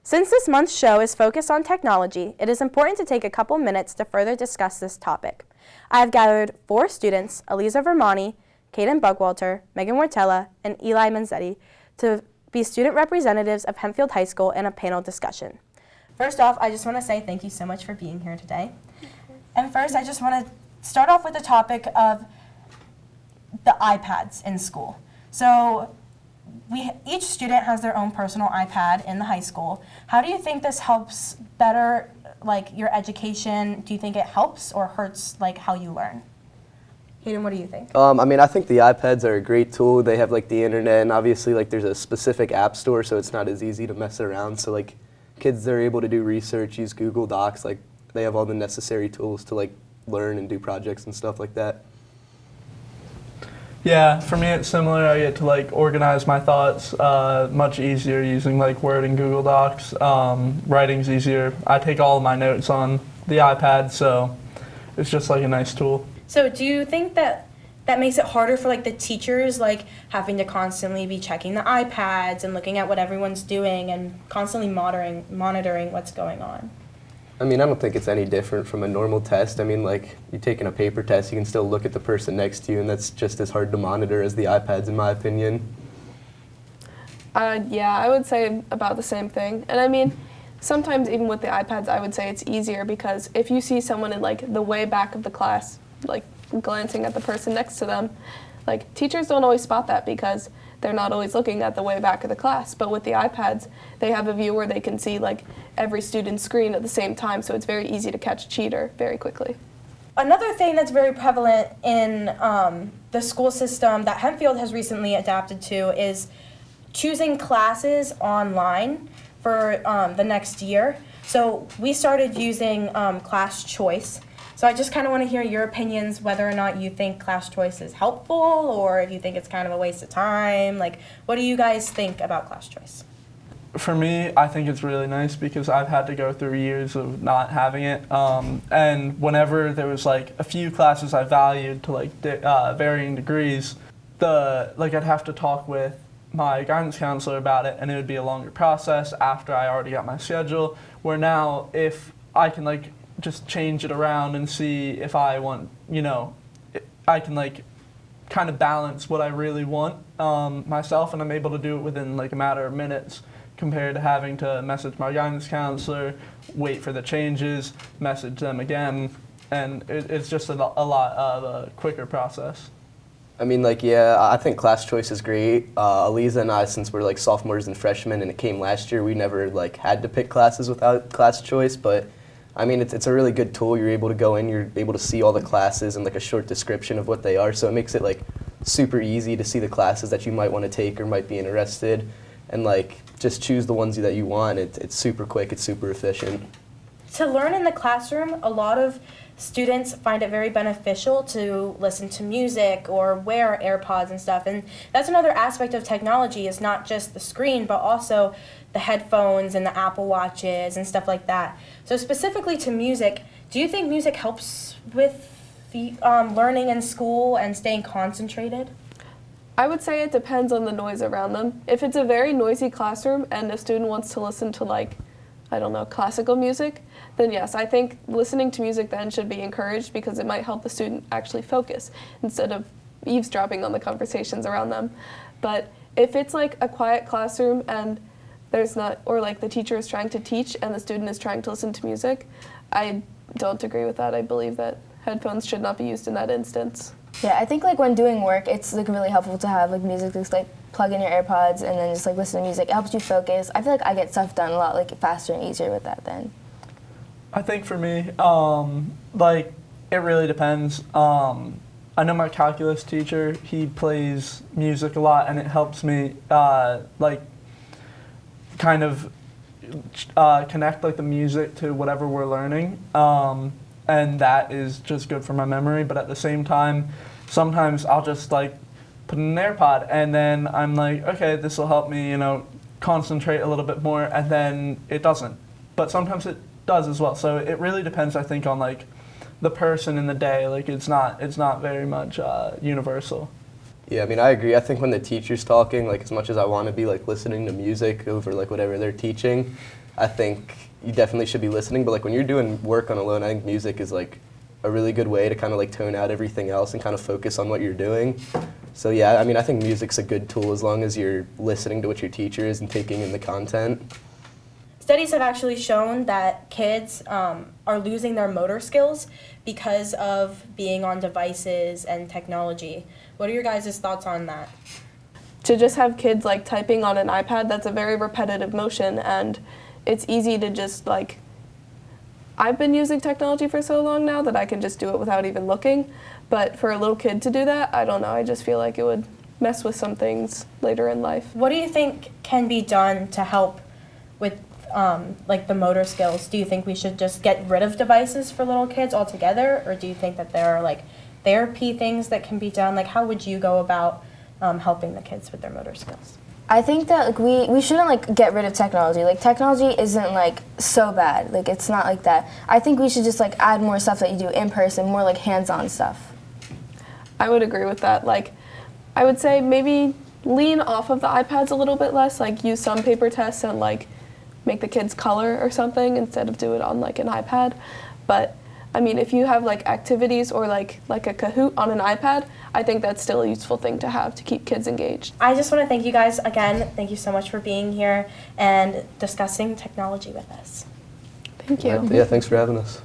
Since this month's show is focused on technology, it is important to take a couple minutes to further discuss this topic. I have gathered 4 students, Eliza Vermani, Kaden Bugwalter, Megan Wartella, and Eli Manzetti, to be student representatives of Hempfield High School in a panel discussion. First off, I just want to say thank you so much for being here today. And first, I just want to start off with the topic of the iPads in school. So each student has their own personal iPad in the high school. How do you think this helps better your education? Do you think it helps or hurts how you learn? Hayden, what do you think? I think the iPads are a great tool. They have the internet, and obviously there's a specific app store, so it's not as easy to mess around. So kids are able to do research, use Google Docs. They have all the necessary tools to learn and do projects and stuff like that. Yeah, for me it's similar. I get to organize my thoughts much easier using Word and Google Docs. Writing's easier. I take all of my notes on the iPad, so it's just a nice tool. So do you think that makes it harder for the teachers, having to constantly be checking the iPads and looking at what everyone's doing and constantly monitoring what's going on? I don't think it's any different from a normal test. You taking a paper test, you can still look at the person next to you, and that's just as hard to monitor as the iPads, in my opinion. Yeah, I would say about the same thing. And sometimes even with the iPads, I would say it's easier because if you see someone in the way back of the class, glancing at the person next to them, teachers don't always spot that because they're not always looking at the way back of the class. But with the iPads, they have a view where they can see every student's screen at the same time, so it's very easy to catch a cheater very quickly. Another thing that's very prevalent in the school system that Hempfield has recently adapted to is choosing classes online for the next year. So we started using class choice. So I just kind of want to hear your opinions, whether or not you think class choice is helpful or if you think it's kind of a waste of time. What do you guys think about class choice? For me, I think it's really nice because I've had to go through years of not having it. And whenever there was a few classes I valued to varying degrees, I'd have to talk with my guidance counselor about it, and it would be a longer process after I already got my schedule. Where now, if I can just change it around and see if I want, I can kind of balance what I really want myself, and I'm able to do it within a matter of minutes compared to having to message my guidance counselor, wait for the changes, message them again, and it's just a lot of a quicker process. Yeah, I think class choice is great. Eliza and I, since we're sophomores and freshmen and it came last year, we never had to pick classes without class choice, but it's a really good tool. You're able to go in, you're able to see all the classes and a short description of what they are, so it makes it super easy to see the classes that you might want to take or might be interested, and just choose the ones that you want. It's super quick, it's super efficient. To learn in the classroom, a lot of students find it very beneficial to listen to music or wear AirPods and stuff, and that's another aspect of technology, is not just the screen but also the headphones and the Apple Watches and stuff like that. So specifically to music, do you think music helps with the learning in school and staying concentrated? I would say it depends on the noise around them. If it's a very noisy classroom and a student wants to listen to classical music, then yes, I think listening to music then should be encouraged because it might help the student actually focus instead of eavesdropping on the conversations around them. But if it's a quiet classroom and there's not, or the teacher is trying to teach and the student is trying to listen to music, I don't agree with that. I believe that headphones should not be used in that instance. Yeah, I think when doing work, it's really helpful to have music just plug in your AirPods and then just listen to music. It helps you focus. I feel I get stuff done a lot faster and easier with that then. I think for me, it really depends. I know my calculus teacher, he plays music a lot, and it helps me kind of connect the music to whatever we're learning, and that is just good for my memory. But at the same time, sometimes I'll just put in an AirPod, and then I'm okay, this will help me concentrate a little bit more, and then it doesn't. But sometimes it does as well. So it really depends, I think, on the person in the day. It's not very much universal. Yeah, I mean, I agree. I think when the teacher's talking, like as much as I want to be like listening to music over like whatever they're teaching, I think you definitely should be listening. But like when you're doing work on alone, I think music is like a really good way to kind of like tone out everything else and kind of focus on what you're doing. So yeah, I mean, I think music's a good tool as long as you're listening to what your teacher is and taking in the content. Studies have actually shown that kids are losing their motor skills because of being on devices and technology. What are your guys' thoughts on that? To just have kids like typing on an iPad, that's a very repetitive motion, and it's easy to just like, I've been using technology for so long now that I can just do it without even looking, but for a little kid to do that, I don't know, I just feel like it would mess with some things later in life. What do you think can be done to help with like the motor skills? Do you think we should just get rid of devices for little kids altogether, or do you think that there are like therapy things that can be done? Like how would you go about helping the kids with their motor skills? I think that like we shouldn't like get rid of technology. Like technology isn't like so bad. Like it's not like that. I think we should just like add more stuff that you do in person, more like hands-on stuff. I would agree with that. Like, I would say maybe lean off of the iPads a little bit less, like use some paper tests and like make the kids color or something instead of do it on like an iPad. But I mean, if you have like activities or like a Kahoot on an iPad, I think that's still a useful thing to have to keep kids engaged. I just want to thank you guys again. Thank you so much for being here and discussing technology with us. Thank you. Yeah, thanks for having us.